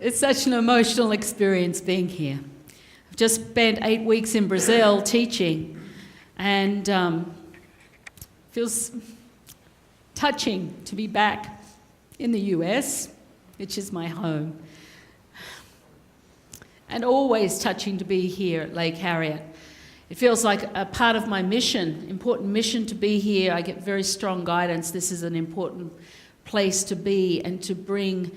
It's such an emotional experience being here. I've just spent 8 weeks in Brazil teaching, and feels touching to be back in the US, which is my home, and always touching to be here at Lake Harriet. It feels like a part of my mission, important mission to be here. I get very strong guidance. This is an important place to be and to bring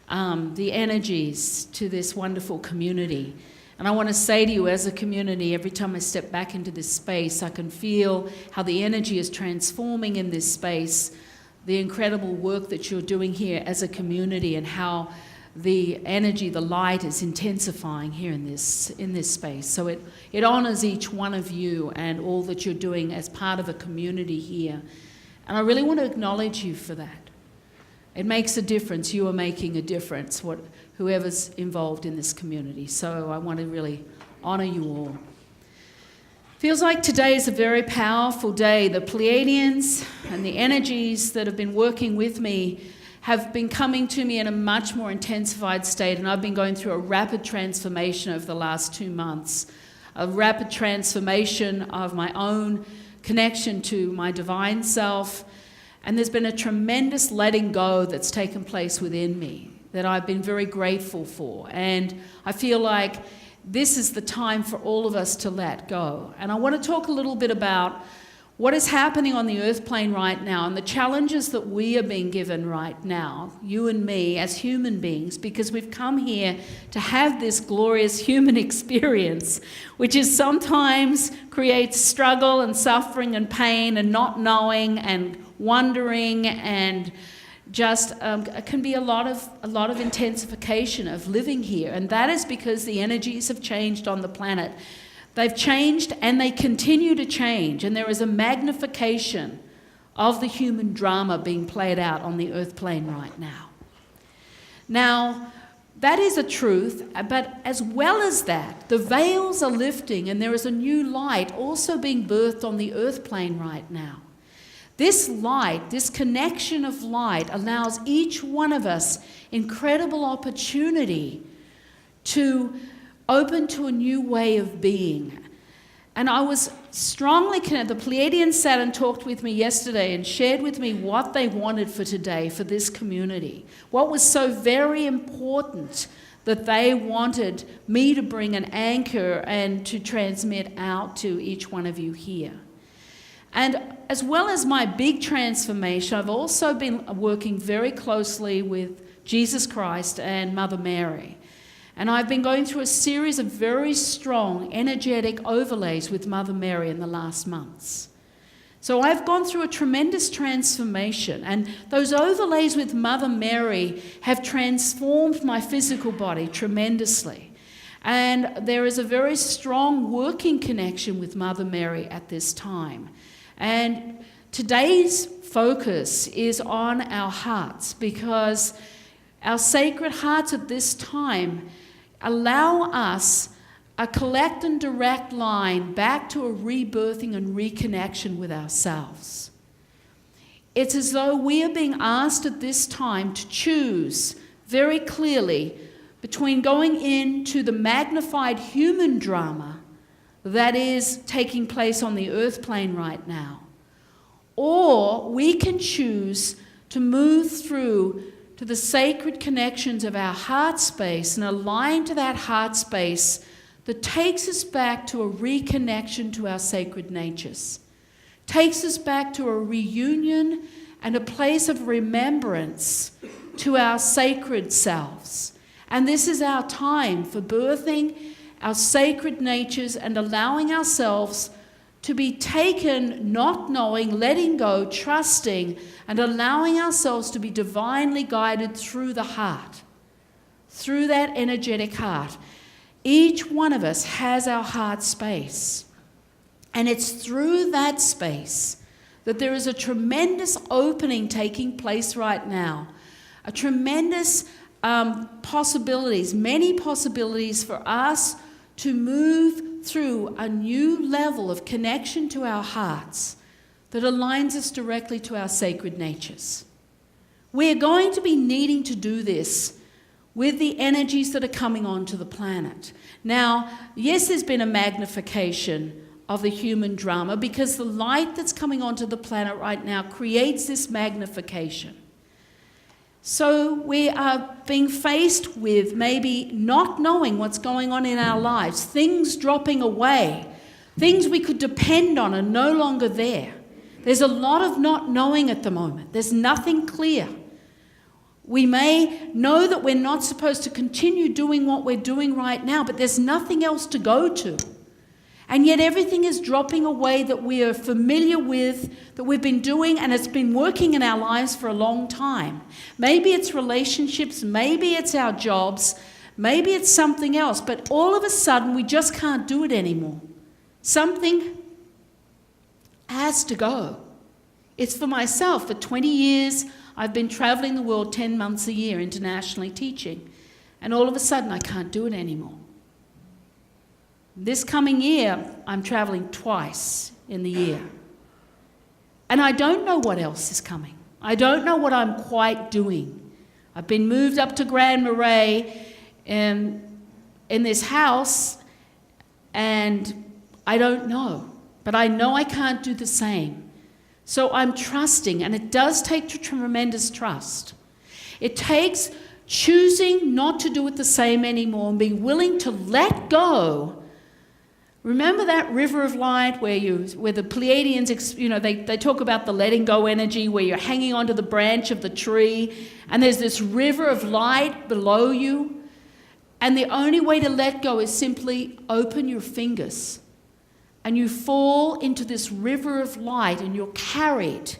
the energies to this wonderful community. And I want to say to you, as a community, every time I step back into this space, I can feel how the energy is transforming in this space, the incredible work that you're doing here as a community, and how the energy, the light is intensifying here in this space. So it honors each one of you and all that you're doing as part of a community here. And I really want to acknowledge you for that. It makes a difference. You are making a difference, whoever's involved in this community. So I want to really honor you all. Feels like today is a very powerful day. The Pleiadians and the energies that have been working with me have been coming to me in a much more intensified state, and I've been going through a rapid transformation over the last 2 months, a rapid transformation of my own connection to my divine self. And there's been a tremendous letting go that's taken place within me that I've been very grateful for. And I feel like this is the time for all of us to let go. And I want to talk a little bit about what is happening on the earth plane right now and the challenges that we are being given right now, you and me as human beings, because we've come here to have this glorious human experience, which is sometimes creates struggle and suffering and pain and not knowing and wondering, and just it can be a lot of intensification of living here. And that is because the energies have changed on the planet. They've changed and they continue to change, and there is a magnification of the human drama being played out on the earth plane right now. Now, that is a truth, but as well as that, the veils are lifting and there is a new light also being birthed on the earth plane right now. This light, this connection of light, allows each one of us incredible opportunity to open to a new way of being. And I was strongly connected. The Pleiadians sat and talked with me yesterday and shared with me what they wanted for today, for this community. What was so very important that they wanted me to bring an anchor and to transmit out to each one of you here. And as well as my big transformation, I've also been working very closely with Jesus Christ and Mother Mary. And I've been going through a series of very strong energetic overlays with Mother Mary in the last months. So I've gone through a tremendous transformation, and those overlays with Mother Mary have transformed my physical body tremendously. And there is a very strong working connection with Mother Mary at this time. And today's focus is on our hearts, because our sacred hearts at this time allow us a collect and direct line back to a rebirthing and reconnection with ourselves. It's as though we are being asked at this time to choose very clearly between going into the magnified human drama that is taking place on the earth plane right now, or we can choose to move through to the sacred connections of our heart space and align to that heart space that takes us back to a reconnection to our sacred natures, takes us back to a reunion and a place of remembrance to our sacred selves. And this is our time for birthing our sacred natures and allowing ourselves to be taken, not knowing, letting go, trusting, and allowing ourselves to be divinely guided through the heart, through that energetic heart. Each one of us has our heart space. And it's through that space that there is a tremendous opening taking place right now, a tremendous possibilities, many possibilities for us to move through a new level of connection to our hearts that aligns us directly to our sacred natures. We're going to be needing to do this with the energies that are coming onto the planet. Now, yes, there's been a magnification of the human drama because the light that's coming onto the planet right now creates this magnification. So we are being faced with maybe not knowing what's going on in our lives, things dropping away, things we could depend on are no longer there. There's a lot of not knowing at the moment. There's nothing clear. We may know that we're not supposed to continue doing what we're doing right now, but there's nothing else to go to. And yet everything is dropping away that we are familiar with, that we've been doing, and it's been working in our lives for a long time. Maybe it's relationships, maybe it's our jobs, maybe it's something else, but all of a sudden we just can't do it anymore. Something has to go. It's for myself. For 20 years, I've been traveling the world 10 months a year internationally teaching, and all of a sudden I can't do it anymore. This coming year, I'm traveling twice in the year. And I don't know what else is coming. I don't know what I'm quite doing. I've been moved up to Grand Marais in this house, and I don't know. But I know I can't do the same. So I'm trusting, and it does take tremendous trust. It takes choosing not to do it the same anymore and being willing to let go. Remember that river of light where the Pleiadians, they talk about the letting go energy where you're hanging onto the branch of the tree and there's this river of light below you, and the only way to let go is simply open your fingers and you fall into this river of light and you're carried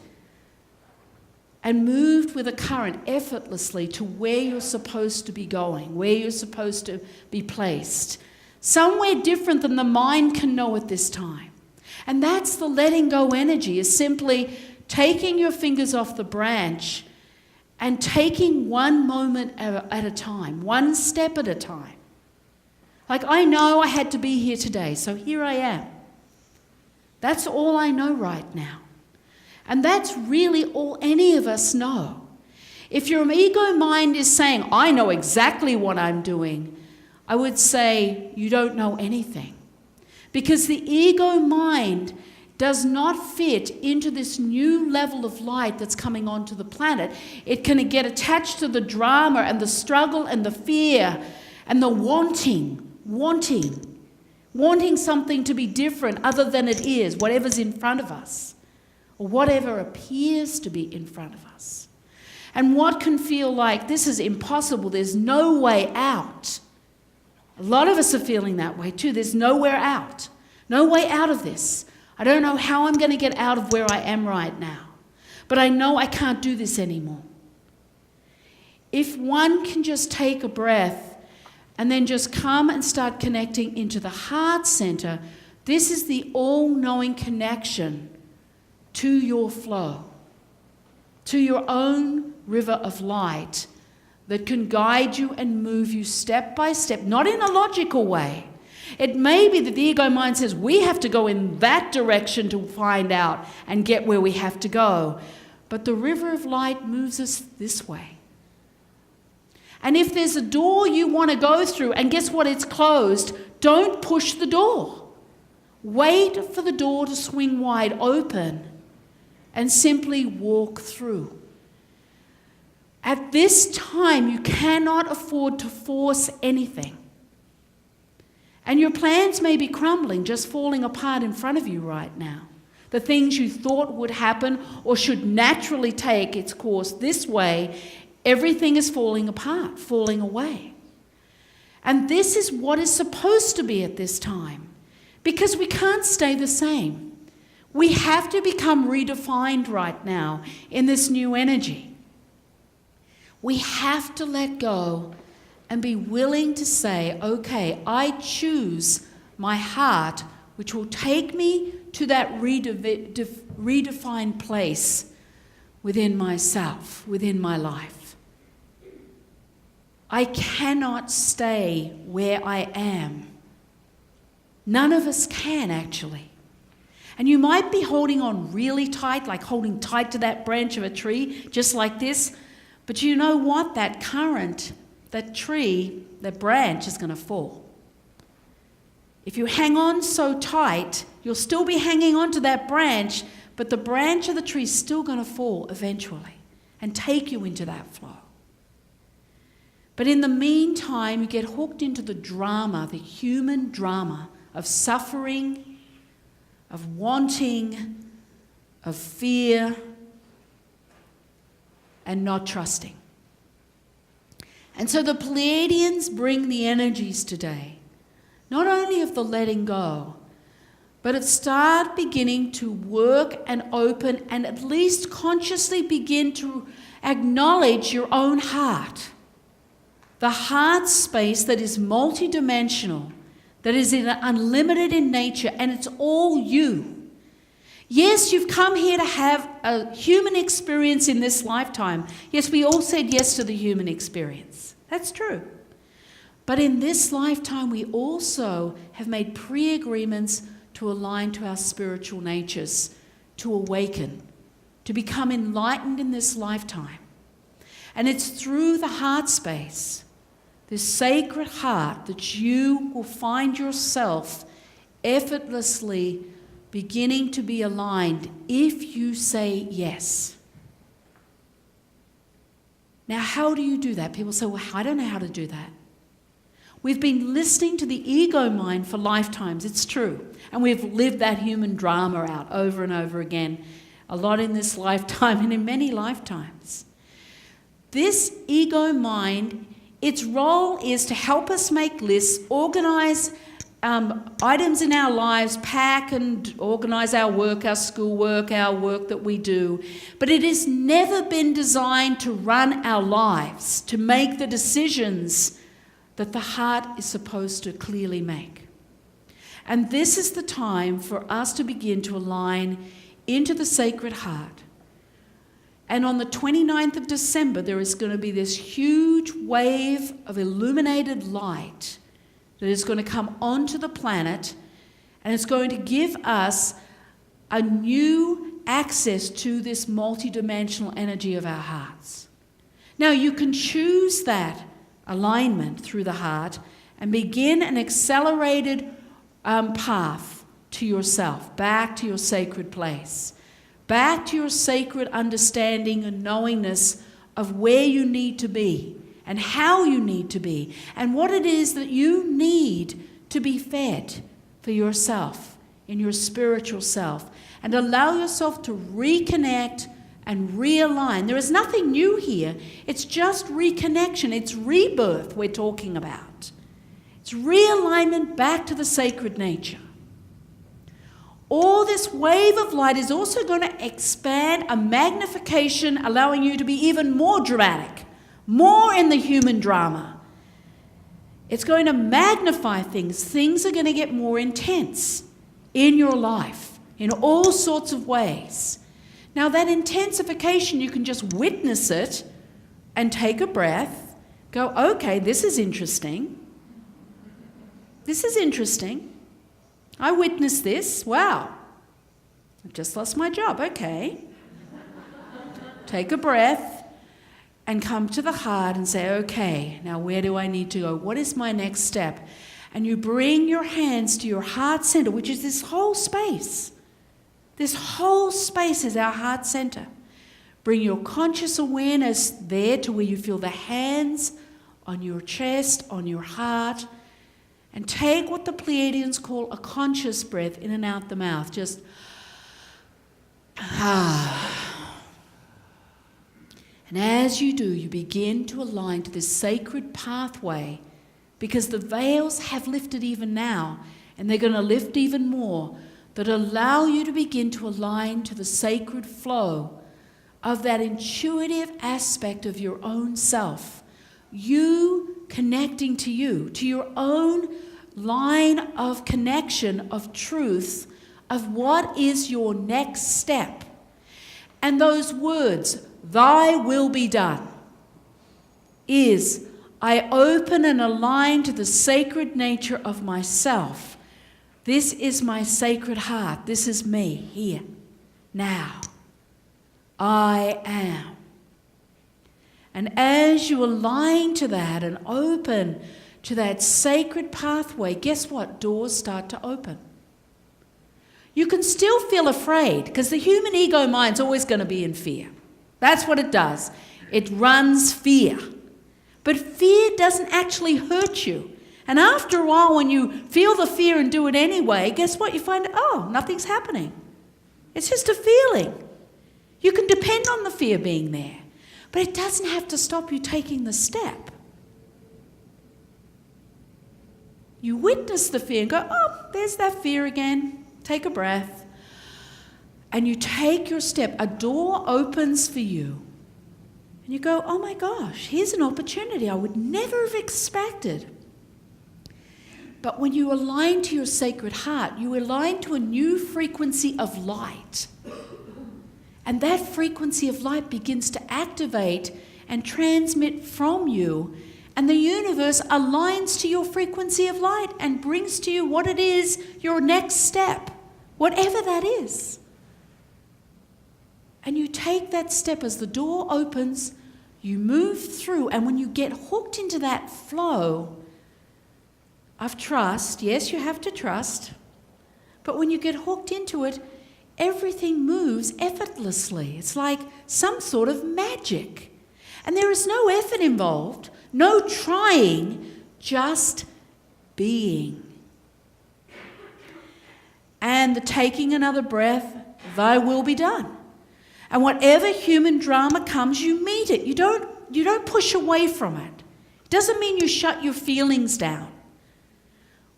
and moved with a current effortlessly to where you're supposed to be going, where you're supposed to be placed. Somewhere different than the mind can know at this time. And that's the letting go energy, is simply taking your fingers off the branch and taking one moment at a time, one step at a time. Like, I know I had to be here today, so here I am. That's all I know right now. And that's really all any of us know. If your ego mind is saying, I know exactly what I'm doing, I would say you don't know anything. Because the ego mind does not fit into this new level of light that's coming onto the planet. It can get attached to the drama and the struggle and the fear and the wanting something to be different other than it is, whatever's in front of us, or whatever appears to be in front of us. And what can feel like this is impossible, there's no way out. A lot of us are feeling that way too. There's nowhere out. No way out of this. I don't know how I'm going to get out of where I am right now. But I know I can't do this anymore. If one can just take a breath and then just come and start connecting into the heart center, this is the all-knowing connection to your flow, to your own river of light that can guide you and move you step by step, not in a logical way. It may be that the ego mind says we have to go in that direction to find out and get where we have to go. But the river of light moves us this way. And if there's a door you want to go through, and guess what, it's closed, don't push the door. Wait for the door to swing wide open and simply walk through. At this time, you cannot afford to force anything. And your plans may be crumbling, just falling apart in front of you right now. The things you thought would happen or should naturally take its course this way, everything is falling apart, falling away. And this is what is supposed to be at this time, because we can't stay the same. We have to become redefined right now in this new energy. We have to let go and be willing to say, okay, I choose my heart, which will take me to that redefined place within myself, within my life. I cannot stay where I am. None of us can, actually. And you might be holding on really tight, like holding tight to that branch of a tree, just like this. But you know what? That current that tree, that branch is going to fall. If you hang on so tight, you'll still be hanging on to that branch, but the branch of the tree is still going to fall eventually and take you into that flow. But in the meantime, you get hooked into the drama, the human drama of suffering, of wanting, of fear, and not trusting. And so the Pleiadians bring the energies today, not only of the letting go, but it start beginning to work and open and at least consciously begin to acknowledge your own heart. The heart space that is multidimensional, that is unlimited in nature, and it's all you. Yes, you've come here to have a human experience in this lifetime. Yes, we all said yes to the human experience. That's true. But in this lifetime, we also have made pre-agreements to align to our spiritual natures, to awaken, to become enlightened in this lifetime. And it's through the heart space, this sacred heart, that you will find yourself effortlessly beginning to be aligned if you say yes. Now, how do you do that? People say, well, I don't know how to do that. We've been listening to the ego mind for lifetimes, it's true. And we've lived that human drama out over and over again, a lot in this lifetime and in many lifetimes. This ego mind, its role is to help us make lists, organize items in our lives, pack and organize our work, our schoolwork, our work that we do. But it has never been designed to run our lives, to make the decisions that the heart is supposed to clearly make. And this is the time for us to begin to align into the Sacred Heart. And on the 29th of December, there is going to be this huge wave of illuminated light that is going to come onto the planet, and it's going to give us a new access to this multidimensional energy of our hearts. Now, you can choose that alignment through the heart and begin an accelerated path to yourself, back to your sacred place, back to your sacred understanding and knowingness of where you need to be and how you need to be and what it is that you need to be fed for yourself, in your spiritual self, and allow yourself to reconnect and realign. There is nothing new here. It's just reconnection. It's rebirth we're talking about. It's realignment back to the sacred nature. All this wave of light is also going to expand a magnification, allowing you to be even more dramatic, more in the human drama. It's going to magnify things. Things are going to get more intense in your life in all sorts of ways. Now, that intensification, you can just witness it and take a breath, go, okay, this is interesting. This is interesting. I witnessed this. Wow. I've just lost my job. Okay. Take a breath and come to the heart and say, okay, now where do I need to go? What is my next step? And you bring your hands to your heart center, which is this whole space. This whole space is our heart center. Bring your conscious awareness there to where you feel the hands on your chest, on your heart, and take what the Pleiadians call a conscious breath in and out the mouth. Just And as you do, you begin to align to this sacred pathway, because the veils have lifted even now, and they're going to lift even more, that allow you to begin to align to the sacred flow of that intuitive aspect of your own self. You connecting to you, to your own line of connection, of truth, of what is your next step. And those words, thy will be done, is I open and align to the sacred nature of myself. This is my sacred heart. This is me here, now. I am. And as you align to that and open to that sacred pathway, guess what? Doors start to open. You can still feel afraid because the human ego mind's always going to be in fear. That's what it does. It runs fear. But fear doesn't actually hurt you. And after a while, when you feel the fear and do it anyway, guess what? You find, oh, nothing's happening. It's just a feeling. You can depend on the fear being there. But it doesn't have to stop you taking the step. You witness the fear and go, oh, there's that fear again. Take a breath. And you take your step. A door opens for you. And you go, oh my gosh, here's an opportunity I would never have expected. But when you align to your sacred heart, you align to a new frequency of light. And that frequency of light begins to activate and transmit from you. And the universe aligns to your frequency of light and brings to you what it is, your next step, whatever that is. And you take that step as the door opens, you move through, and when you get hooked into that flow of trust, yes, you have to trust, but when you get hooked into it, everything moves effortlessly. It's like some sort of magic. And there is no effort involved, no trying, just being. And the taking another breath, thy will be done. And whatever human drama comes, you meet it. You don't push away from it. It doesn't mean you shut your feelings down.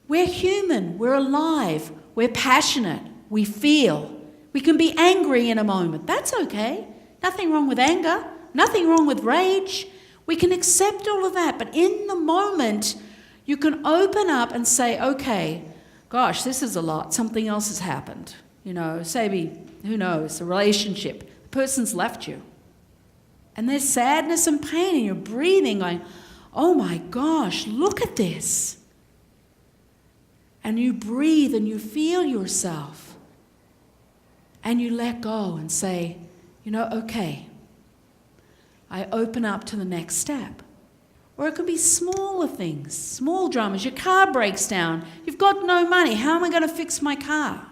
We're human, we're alive, we're passionate, we feel. We can be angry in a moment. That's okay. Nothing wrong with anger, nothing wrong with rage. We can accept all of that, but in the moment, you can open up and say, okay, gosh, this is a lot. Something else has happened. Say, who knows, a relationship. The person's left you. And there's sadness and pain, and you're breathing, going, oh my gosh, look at this. And you breathe and you feel yourself. And you let go and say, okay, I open up to the next step. Or it could be smaller things, small dramas. Your car breaks down. You've got no money. How am I going to fix my car?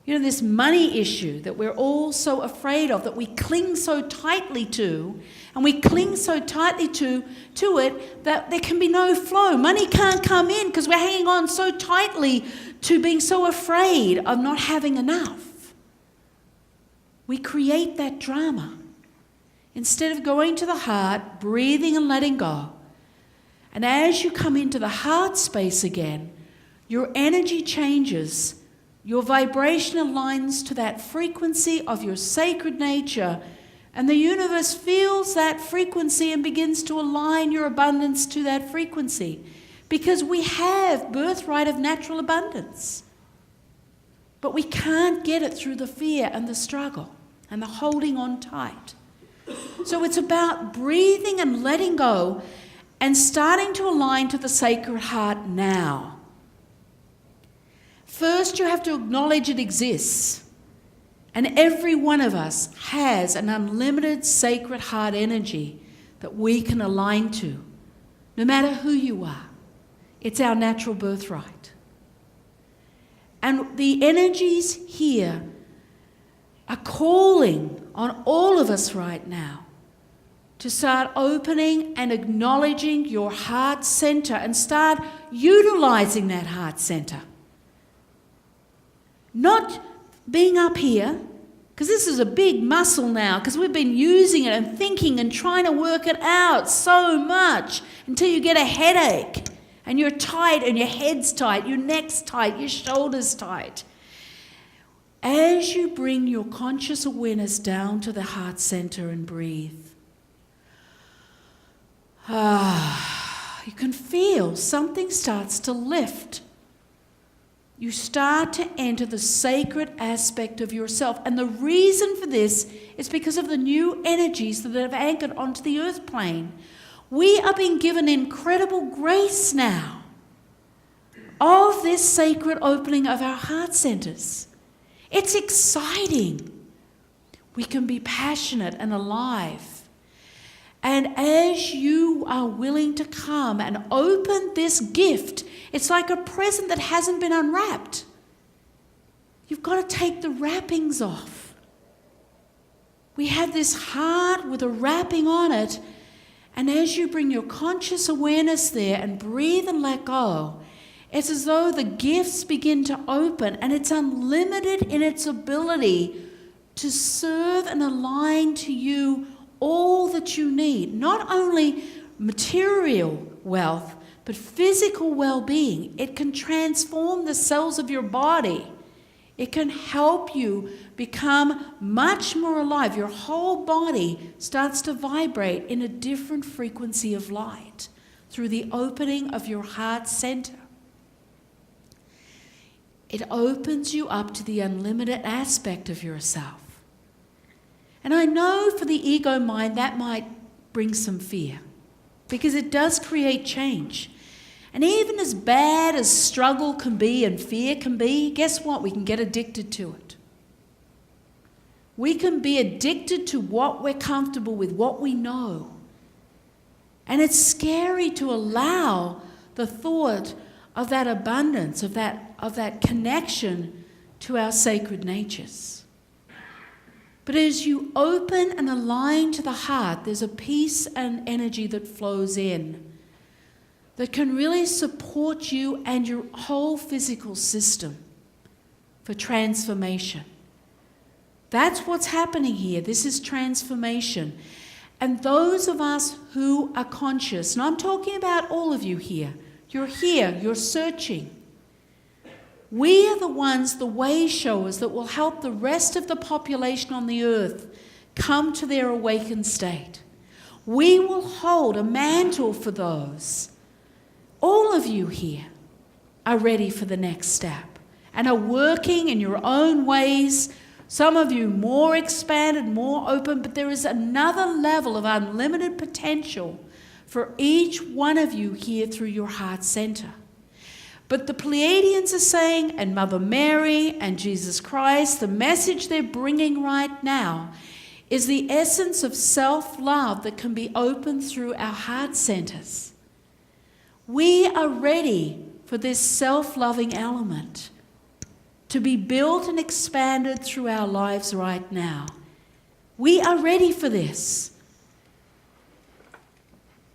This money issue that we're all so afraid of, that we cling so tightly to, and we cling so tightly to it that there can be no flow. Money can't come in because we're hanging on so tightly to being so afraid of not having enough. We create that drama. Instead of going to the heart, breathing and letting go. And as you come into the heart space again, your energy changes. Your vibration aligns to that frequency of your sacred nature, and the universe feels that frequency and begins to align your abundance to that frequency, because we have birthright of natural abundance. But we can't get it through the fear and the struggle and the holding on tight. So it's about breathing and letting go and starting to align to the sacred heart now. First, you have to acknowledge it exists. And every one of us has an unlimited sacred heart energy that we can align to, no matter who you are. It's our natural birthright. And the energies here are calling on all of us right now to start opening and acknowledging your heart center and start utilizing that heart center. Not being up here, because this is a big muscle now, because we've been using it and thinking and trying to work it out so much until you get a headache and you're tight and your head's tight, your neck's tight, your shoulders tight. As you bring your conscious awareness down to the heart center and breathe, you can feel something starts to lift. You start to enter the sacred aspect of yourself. And the reason for this is because of the new energies that have anchored onto the earth plane. We are being given incredible grace now of this sacred opening of our heart centers. It's exciting. We can be passionate and alive. And as you are willing to come and open this gift, it's like a present that hasn't been unwrapped. You've got to take the wrappings off. We have this heart with a wrapping on it, and as you bring your conscious awareness there and breathe and let go, it's as though the gifts begin to open, and it's unlimited in its ability to serve and align to you all that you need. Not only material wealth, but physical well-being. It can transform the cells of your body. It can help you become much more alive. Your whole body starts to vibrate in a different frequency of light through the opening of your heart center. It opens you up to the unlimited aspect of yourself. And I know for the ego mind that might bring some fear, because it does create change. And even as bad as struggle can be and fear can be, guess what? We can get addicted to it. We can be addicted to what we're comfortable with, what we know. And it's scary to allow the thought of that abundance, of that connection to our sacred natures. But as you open and align to the heart, there's a peace and energy that flows in that can really support you and your whole physical system for transformation. That's what's happening here. This is transformation. And those of us who are conscious, and I'm talking about all of you here, you're searching. We are the ones, the way showers, that will help the rest of the population on the earth come to their awakened state. We will hold a mantle for those. All of you here are ready for the next step and are working in your own ways. Some of you more expanded, more open, but there is another level of unlimited potential for each one of you here through your heart center. But the Pleiadians are saying, and Mother Mary and Jesus Christ, the message they're bringing right now is the essence of self-love that can be opened through our heart centers. We are ready for this self-loving element to be built and expanded through our lives right now. We are ready for this.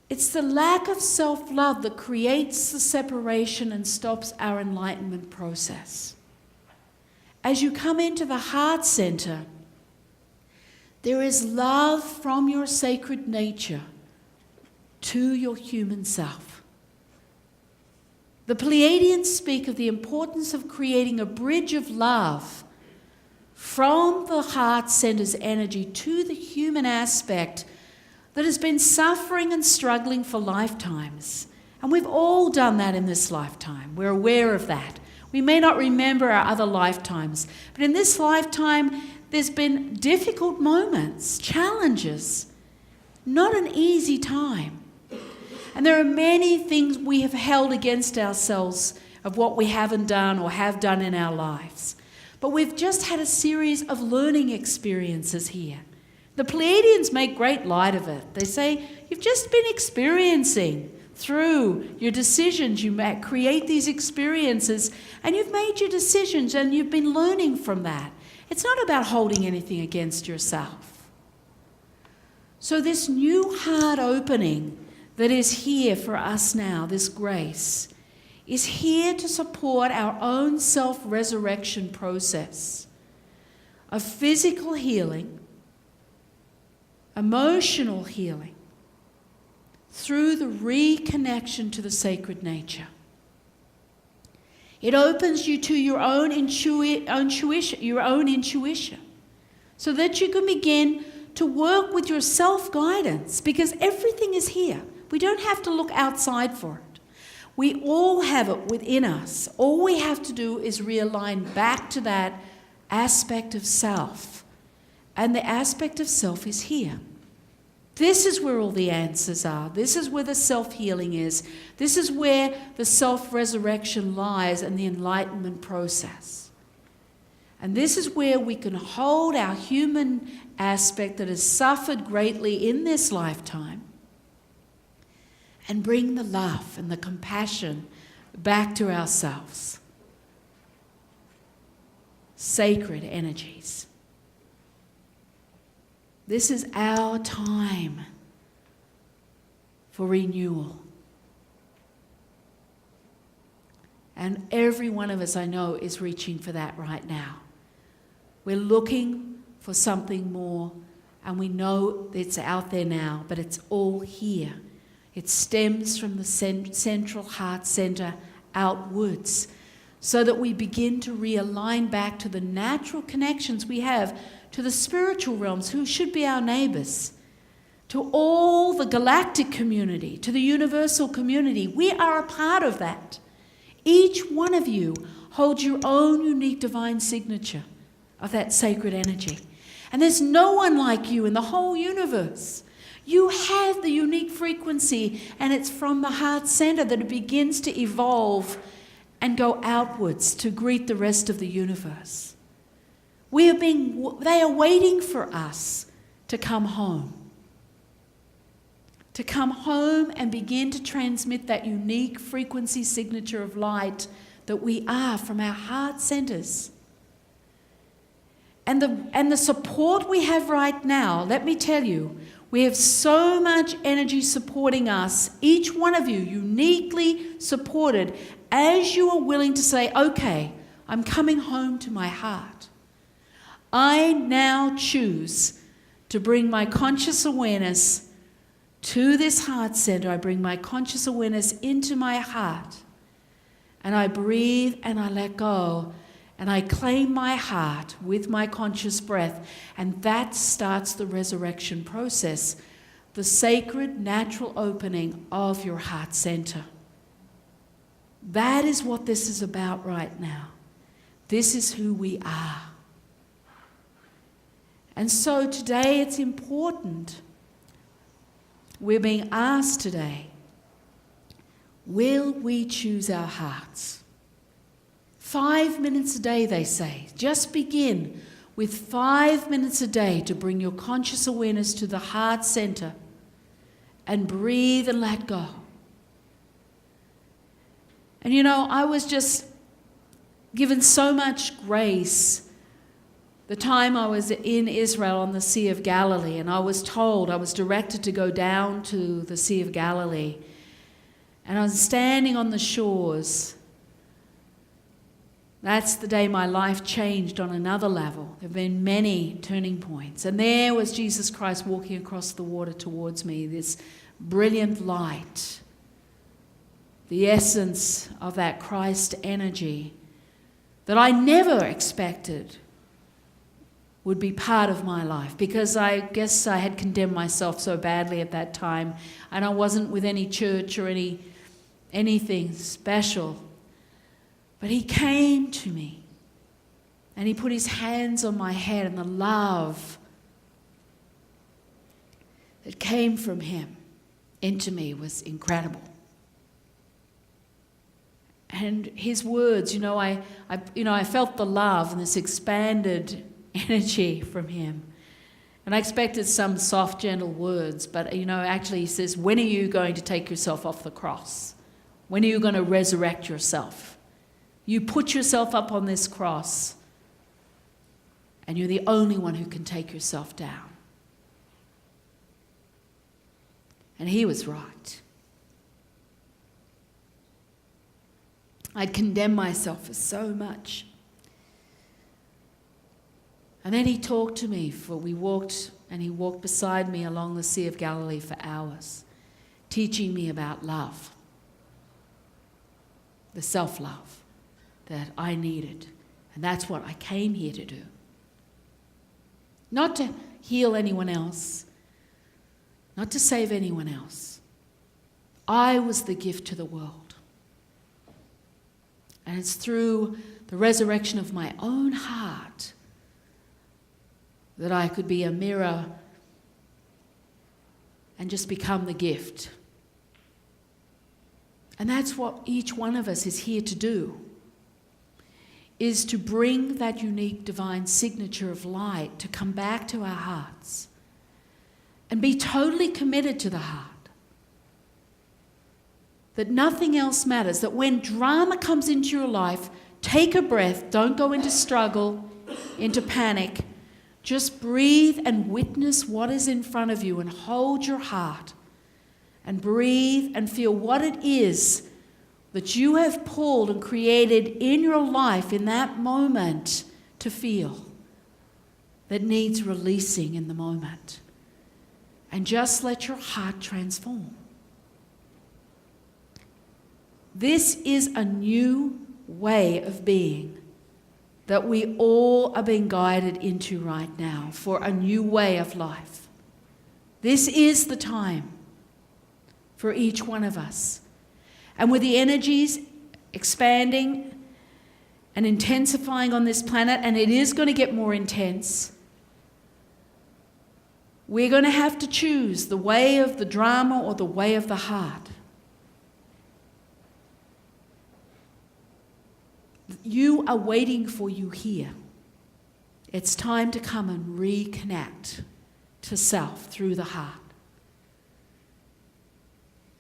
It's the lack of self-love that creates the separation and stops our enlightenment process. As you come into the heart center, there is love from your sacred nature to your human self. The Pleiadians speak of the importance of creating a bridge of love from the heart center's energy to the human aspect that has been suffering and struggling for lifetimes. And we've all done that in this lifetime. We're aware of that. We may not remember our other lifetimes, but in this lifetime, there's been difficult moments, challenges, not an easy time. And there are many things we have held against ourselves of what we haven't done or have done in our lives. But we've just had a series of learning experiences here. The Pleiadians make great light of it. They say, you've just been experiencing through your decisions. You create these experiences and you've made your decisions and you've been learning from that. It's not about holding anything against yourself. So this new heart opening that is here for us now, this grace, is here to support our own self-resurrection process of physical healing, emotional healing, through the reconnection to the sacred nature. It opens you to your own intuition, so that you can begin to work with your self-guidance, because everything is here. We don't have to look outside for it. We all have it within us. All we have to do is realign back to that aspect of self. And the aspect of self is here. This is where all the answers are. This is where the self-healing is. This is where the self-resurrection lies and the enlightenment process. And this is where we can hold our human aspect that has suffered greatly in this lifetime and bring the love and the compassion back to ourselves. Sacred energies. This is our time for renewal. And every one of us, I know, is reaching for that right now. We're looking for something more, and we know it's out there now, but it's all here. It stems from the central heart center outwards, so that we begin to realign back to the natural connections we have to the spiritual realms, who should be our neighbors, to all the galactic community, to the universal community. We are a part of that. Each one of you holds your own unique divine signature of that sacred energy. And there's no one like you in the whole universe. You have the unique frequency, and it's from the heart center that it begins to evolve and go outwards to greet the rest of the universe. They are waiting for us to come home. To come home and begin to transmit that unique frequency signature of light that we are from our heart centers. And the support we have right now, let me tell you, we have so much energy supporting us, each one of you uniquely supported, as you are willing to say, okay, I'm coming home to my heart. I now choose to bring my conscious awareness to this heart center. I bring my conscious awareness into my heart, and I breathe and I let go, and I claim my heart with my conscious breath, and that starts the resurrection process, the sacred natural opening of your heart center. That is what this is about right now. This is who we are. And so today it's important. We're being asked today, will we choose our hearts? 5 minutes a day, they say. Just begin with 5 minutes a day to bring your conscious awareness to the heart center and breathe and let go. And you know, I was just given so much grace the time I was in Israel on the Sea of Galilee, and I was directed to go down to the Sea of Galilee. And I was standing on the shores. That's the day my life changed on another level. There have been many turning points. And there was Jesus Christ walking across the water towards me, this brilliant light, the essence of that Christ energy that I never expected would be part of my life, because I guess I had condemned myself so badly at that time, and I wasn't with any church or anything special. But he came to me and he put his hands on my head, and the love that came from him into me was incredible. And his words, I felt the love and this expanded energy from him. And I expected some soft, gentle words, but actually he says, when are you going to take yourself off the cross? When are you going to resurrect yourself? You put yourself up on this cross, and you're the only one who can take yourself down. And he was right. I'd condemned myself for so much. And then he talked to me, he walked beside me along the Sea of Galilee for hours, teaching me about love, the self-love that I needed. And that's what I came here to do. Not to heal anyone else, not to save anyone else. I was the gift to the world. And it's through the resurrection of my own heart that I could be a mirror and just become the gift. And that's what each one of us is here to do. is to bring that unique divine signature of light to come back to our hearts and be totally committed to the heart. That nothing else matters, that when drama comes into your life, take a breath, don't go into struggle, into panic. Just breathe and witness what is in front of you and hold your heart and breathe and feel what it is that you have pulled and created in your life in that moment to feel that needs releasing in the moment. And just let your heart transform. This is a new way of being that we all are being guided into right now, for a new way of life. This is the time for each one of us. And with the energies expanding and intensifying on this planet, and it is going to get more intense, we're going to have to choose the way of the drama or the way of the heart. You are waiting for you here. It's time to come and reconnect to self through the heart.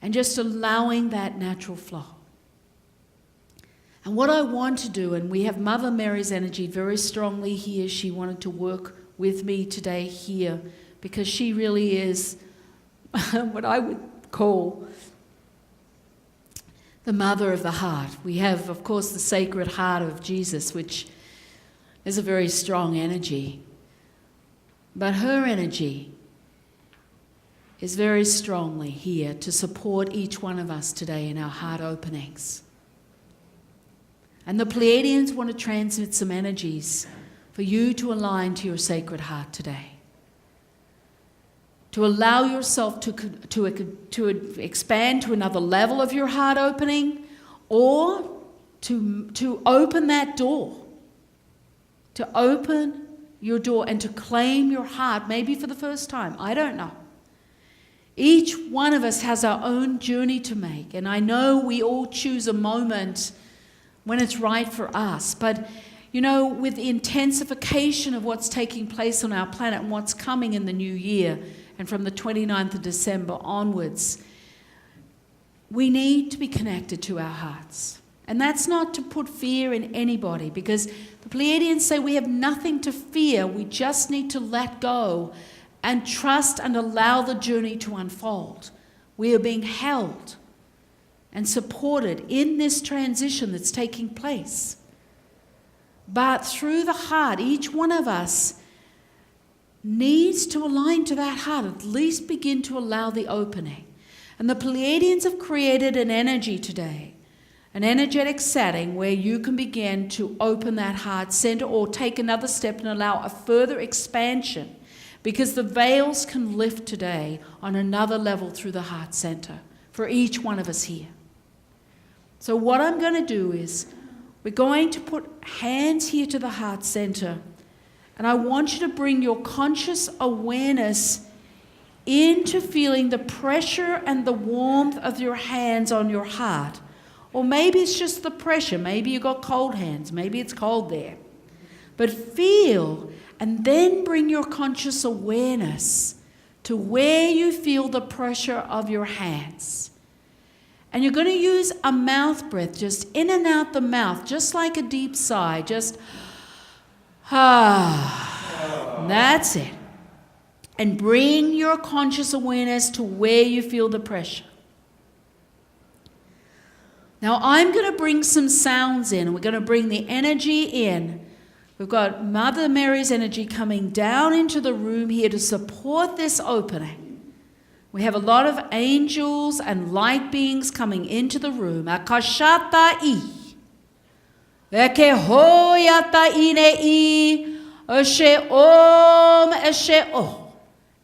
And just allowing that natural flow. And what I want to do, and we have Mother Mary's energy very strongly here. She wanted to work with me today here because she really is what I would call the mother of the heart. We have, of course, the Sacred Heart of Jesus, which is a very strong energy. But her energy is very strongly here to support each one of us today in our heart openings. And the Pleiadians want to transmit some energies for you to align to your Sacred Heart today. To allow yourself to expand to another level of your heart opening, or to open that door. To open your door and to claim your heart, maybe for the first time. I don't know. Each one of us has our own journey to make, and I know we all choose a moment when it's right for us. But, you know, with the intensification of what's taking place on our planet and what's coming in the new year, and from the 29th of December onwards, we need to be connected to our hearts. And that's not to put fear in anybody, because the Pleiadians say we have nothing to fear. We just need to let go and trust and allow the journey to unfold. We are being held and supported in this transition that's taking place. But through the heart, each one of us needs to align to that heart, at least begin to allow the opening. And the Pleiadians have created an energy today, an energetic setting where you can begin to open that heart center or take another step and allow a further expansion, because the veils can lift today on another level through the heart center for each one of us here. So what I'm going to do is we're going to put hands here to the heart center, and I want you to bring your conscious awareness into feeling the pressure and the warmth of your hands on your heart. Or maybe it's just the pressure. Maybe you got cold hands. Maybe it's cold there. But feel, and then bring your conscious awareness to where you feel the pressure of your hands. And you're going to use a mouth breath, just in and out the mouth, just like a deep sigh. Just, that's it. And bring your conscious awareness to where you feel the pressure. Now I'm going to bring some sounds in. We're going to bring the energy in. We've got Mother Mary's energy coming down into the room here to support this opening. We have a lot of angels and light beings coming into the room. Akashata-i. Vekehoyata-ine-i. Eshe-om, eshe-om.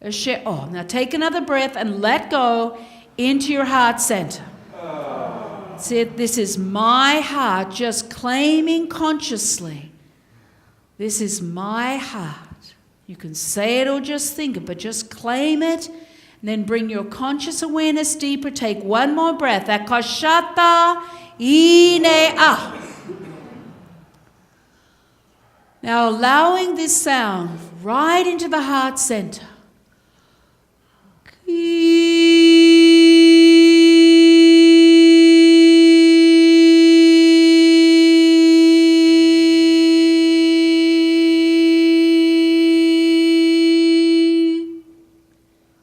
Eshe-om. Now take another breath and let go into your heart center. See, this is my heart, just claiming consciously. This is my heart. You can say it or just think it, but just claim it. And then bring your conscious awareness deeper. Take one more breath. Akashata ine-a. Now allowing this sound right into the heart center.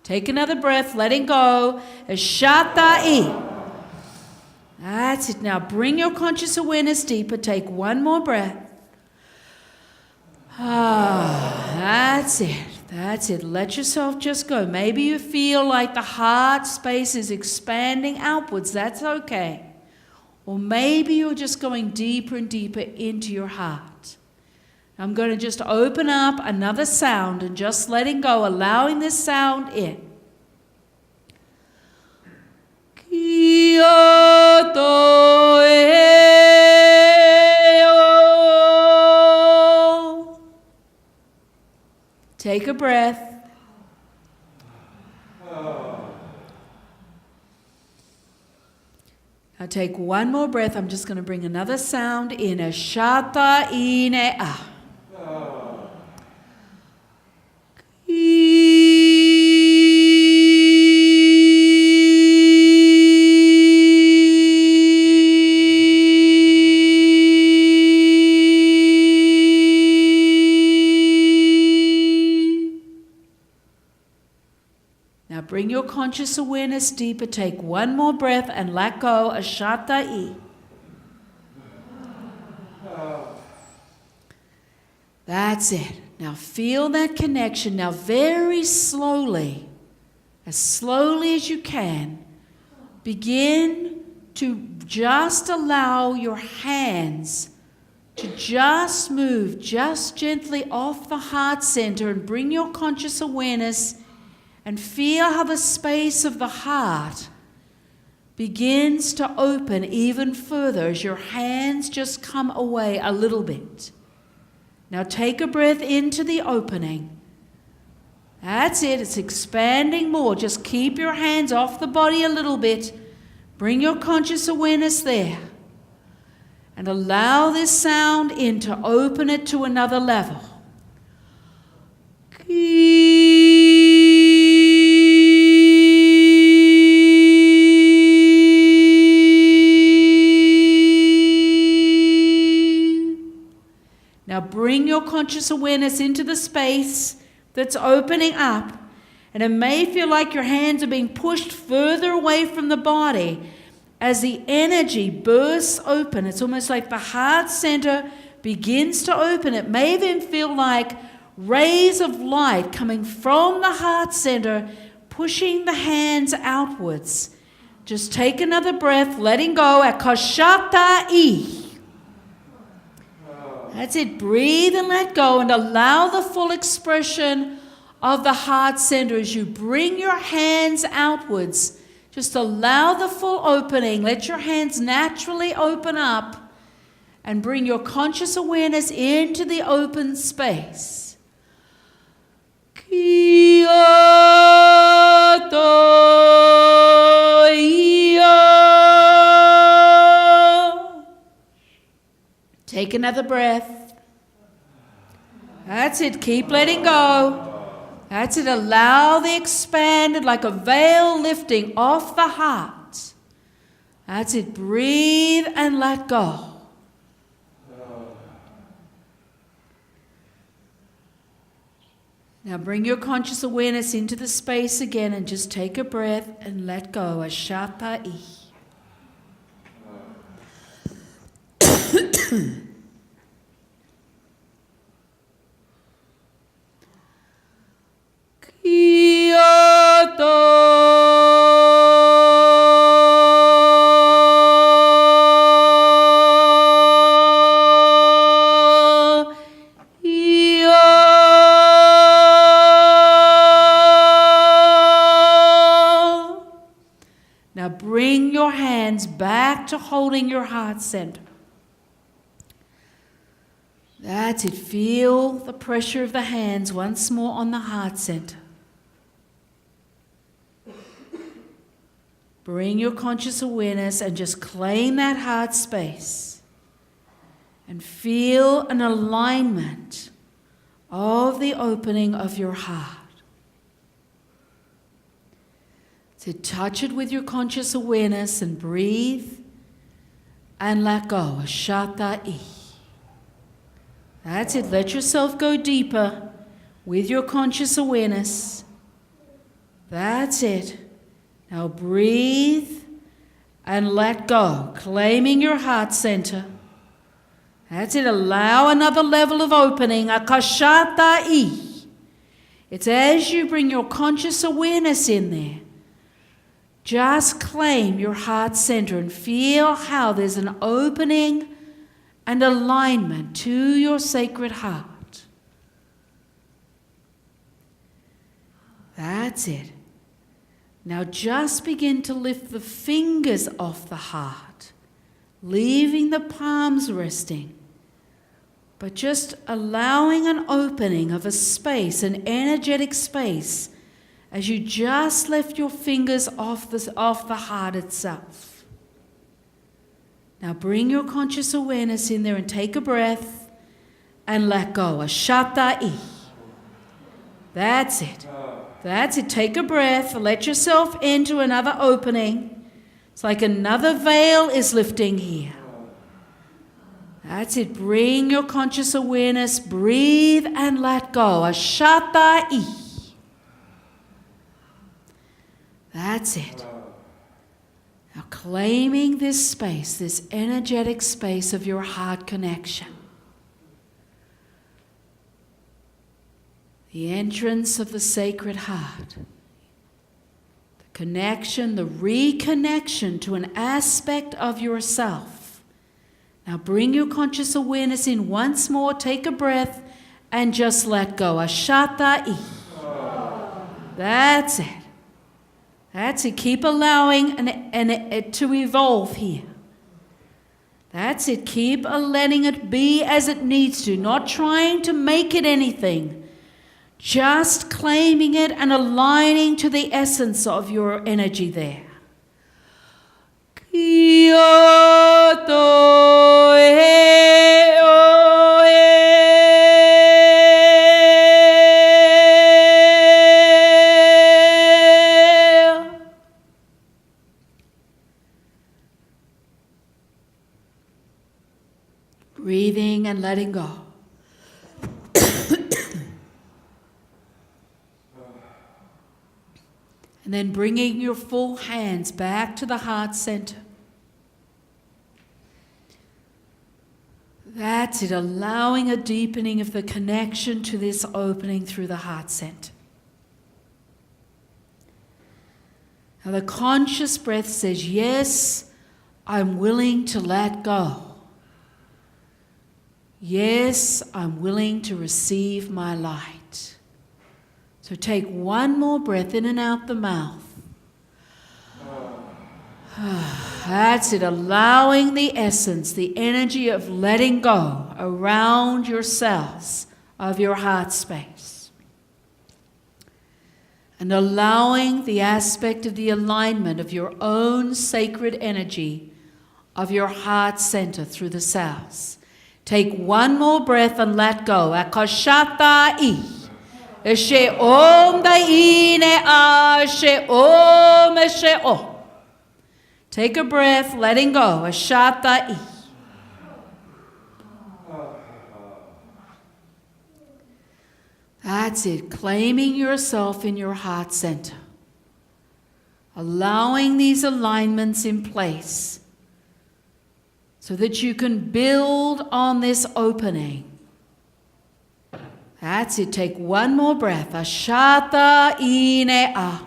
Take another breath, letting go. Shatai. That's it. Now bring your conscious awareness deeper. Take one more breath. That's it. That's it. Let yourself just go. Maybe you feel like the heart space is expanding outwards. That's okay. Or maybe you're just going deeper and deeper into your heart. I'm going to just open up another sound and just letting go, allowing this sound in. Take a breath. Now take one more breath. I'm just going to bring another sound in. Shata ine a. Now bring your conscious awareness deeper. Take one more breath and let go. Shatai. That's it. Now feel that connection. Now very slowly as you can, begin to just allow your hands to just move just gently off the heart center and bring your conscious awareness and feel how the space of the heart begins to open even further as your hands just come away a little bit. Now take a breath into the opening. That's it. It's expanding more. Just keep your hands off the body a little bit. Bring your conscious awareness there. And allow this sound in to open it to another level. Now bring your conscious awareness into the space that's opening up. And it may feel like your hands are being pushed further away from the body as the energy bursts open. It's almost like the heart center begins to open. It may even feel like rays of light coming from the heart center, pushing the hands outwards. Just take another breath, letting go. Akashatai. That's it. Breathe and let go and allow the full expression of the heart center as you bring your hands outwards. Just allow the full opening. Let your hands naturally open up and bring your conscious awareness into the open space. Take another breath. That's it. Keep letting go. That's it. Allow the expanded, like a veil lifting off the heart. That's it. Breathe and let go. Now bring your conscious awareness into the space again and just take a breath and let go. Ashatai. Now bring your hands back to holding your heart center. That's it. Feel the pressure of the hands once more on the heart center. Bring your conscious awareness and just claim that heart space. and feel an alignment of the opening of your heart. So touch it with your conscious awareness and breathe and let go. Ashata-i. That's it. Let yourself go deeper with your conscious awareness. That's it. Now breathe and let go, claiming your heart center. That's it. Allow another level of opening. Akashata-i. It's as you bring your conscious awareness in there. Just claim your heart center and feel how there's an opening and alignment to your sacred heart. That's it. Now just begin to lift the fingers off the heart, leaving the palms resting, but just allowing an opening of a space, an energetic space, as you just lift your fingers off the heart itself. Now bring your conscious awareness in there and take a breath and let go. Ashata-i. That's it. That's it. Take a breath. Let yourself into another opening. It's like another veil is lifting here. That's it. Bring your conscious awareness. Breathe and let go. Ashata-i. That's it. Now claiming this space, this energetic space of your heart connection. The entrance of the sacred heart. The connection, the reconnection to an aspect of yourself. Now bring your conscious awareness in once more. Take a breath and just let go. Ashata-i. That's it. That's it. Keep allowing it to evolve here. That's it. Keep letting it be as it needs to. Not trying to make it anything. Just claiming it and aligning to the essence of your energy there. Breathing and letting go. And then bringing your full hands back to the heart center. That's it, allowing a deepening of the connection to this opening through the heart center. Now the conscious breath says, yes, I'm willing to let go. Yes, I'm willing to receive my light. So take one more breath in and out the mouth. That's it, allowing the essence, the energy of letting go around your cells of your heart space. And allowing the aspect of the alignment of your own sacred energy of your heart center through the cells. Take one more breath and let go. Akashata-i. Eshe om daine a she om eshe o. Take a breath, letting go. Ashata-i. That's it. Claiming yourself in your heart center. Allowing these alignments in place so that you can build on this opening. That's it. Take one more breath. Ashata-ine a.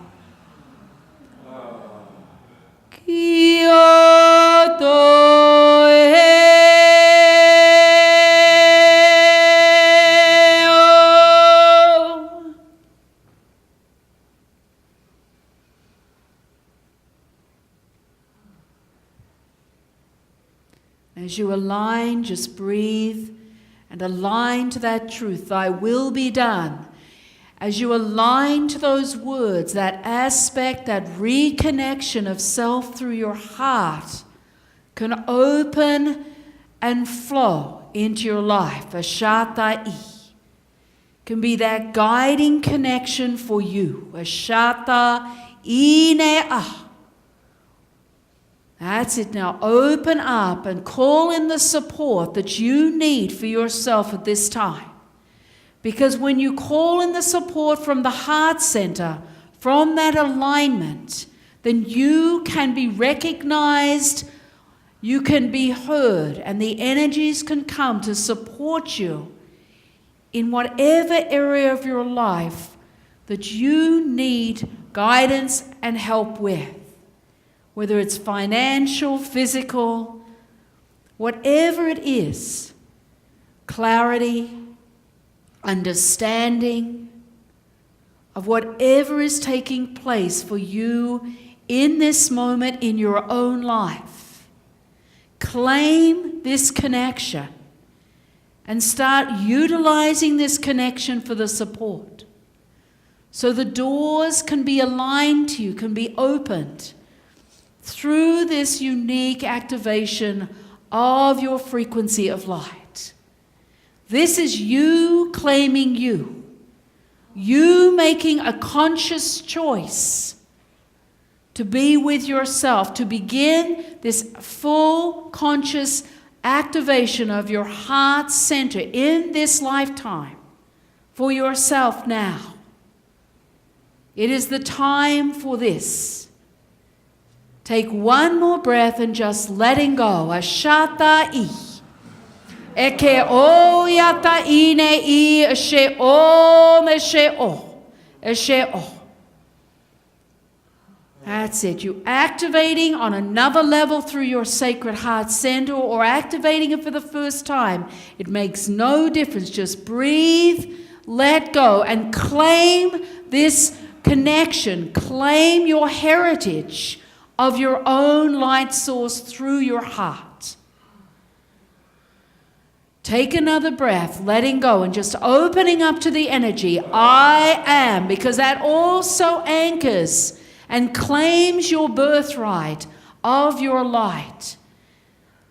Kyoto e-o. As you align, just breathe. And align to that truth, thy will be done. As you align to those words, that aspect, that reconnection of self through your heart can open and flow into your life, Ashata-i, can be that guiding connection for you. Ashata-i-ne-a. That's it now. Open up and call in the support that you need for yourself at this time. Because when you call in the support from the heart center, from that alignment, then you can be recognized, you can be heard, and the energies can come to support you in whatever area of your life that you need guidance and help with. Whether it's financial, physical, whatever it is, clarity, understanding of whatever is taking place for you in this moment in your own life. Claim this connection and start utilizing this connection for the support. So the doors can be aligned to you, can be opened through this unique activation of your frequency of light. This is you claiming you. You making a conscious choice to be with yourself, to begin this full conscious activation of your heart center in this lifetime for yourself now. It is the time for this. Take one more breath and just letting go. Ashata-i. Eke o yata ine I eshe o meshe o. Eshe o. That's it. You activating on another level through your sacred heart center or activating it for the first time. It makes no difference. Just breathe, let go, and claim this connection. Claim your heritage of your own light source through your heart. Take another breath, letting go and just opening up to the energy. I am, because that also anchors and claims your birthright of your light.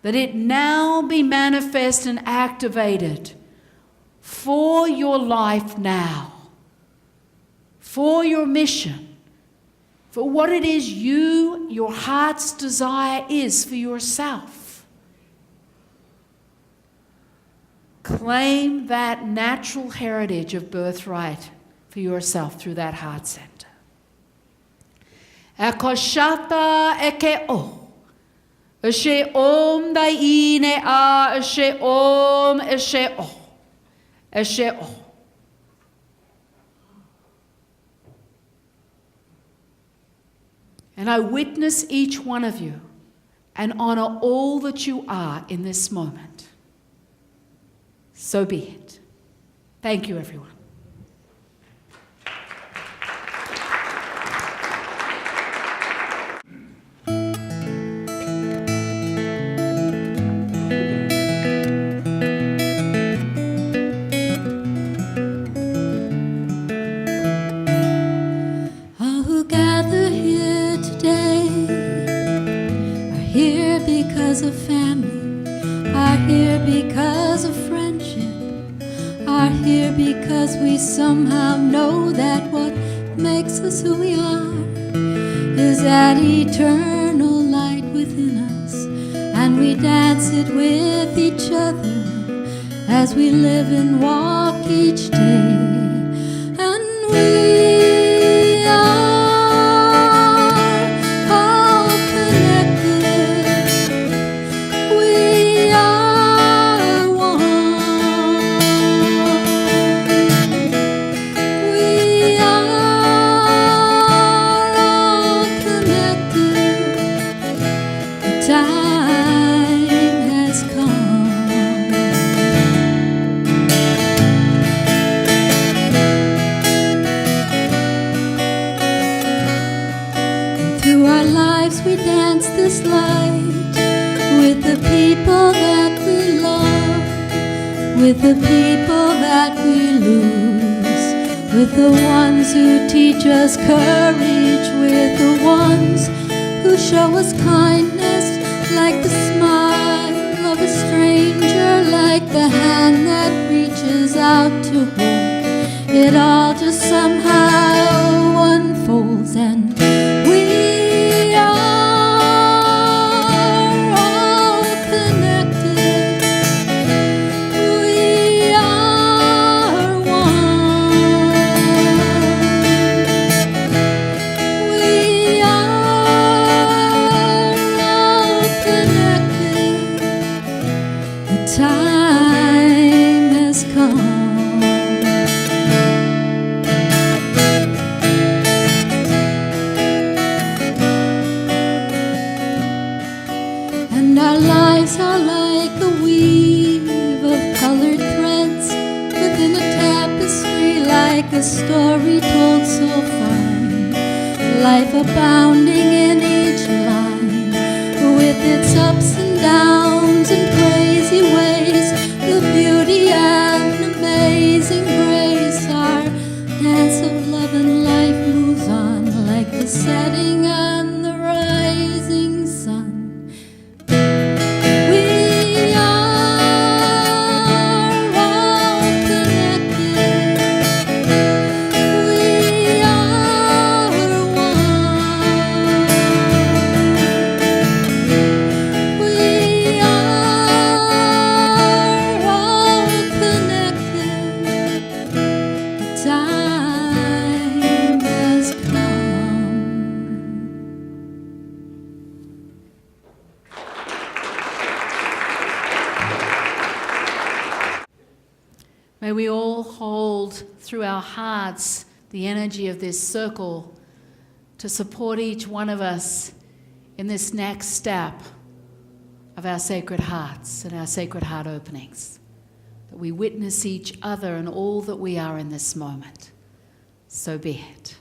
That it now be manifest and activated for your life now, for your mission, for what it is your heart's desire is for yourself. Claim that natural heritage of birthright for yourself through that heart center. Ekoshata eke o. Eshe om dai ne a eshe om eshe o. Eshe o. And I witness each one of you and honor all that you are in this moment. So be it. Thank you, everyone. Because of family, are here because of friendship, are here because we somehow know that what makes us who we are is that eternal light within us, and we dance it with each other as we live and walk each day, and we are we dance this light with the people that we love, with the people that we lose, with the ones who teach us courage, with the ones who show us kindness like the smile of a stranger, like the hand that reaches out to hold. It all just somehow unfolds, and we are all connected. We are one. We are all connected. The time has come. And our lives are like a weave of colored threads within a tapestry, like a story told so fine. Life abounding in each line, with its ups and downs and crazy ways, the beauty and amazing grace. Our dance of love and life moves on like the setting and the rising sun. We are all connected. We are one. We are all connected. The time has come. May we all hold through our hearts the energy of this circle to support each one of us in this next step of our Sacred Hearts and our Sacred Heart openings. That we witness each other and all that we are in this moment. So be it.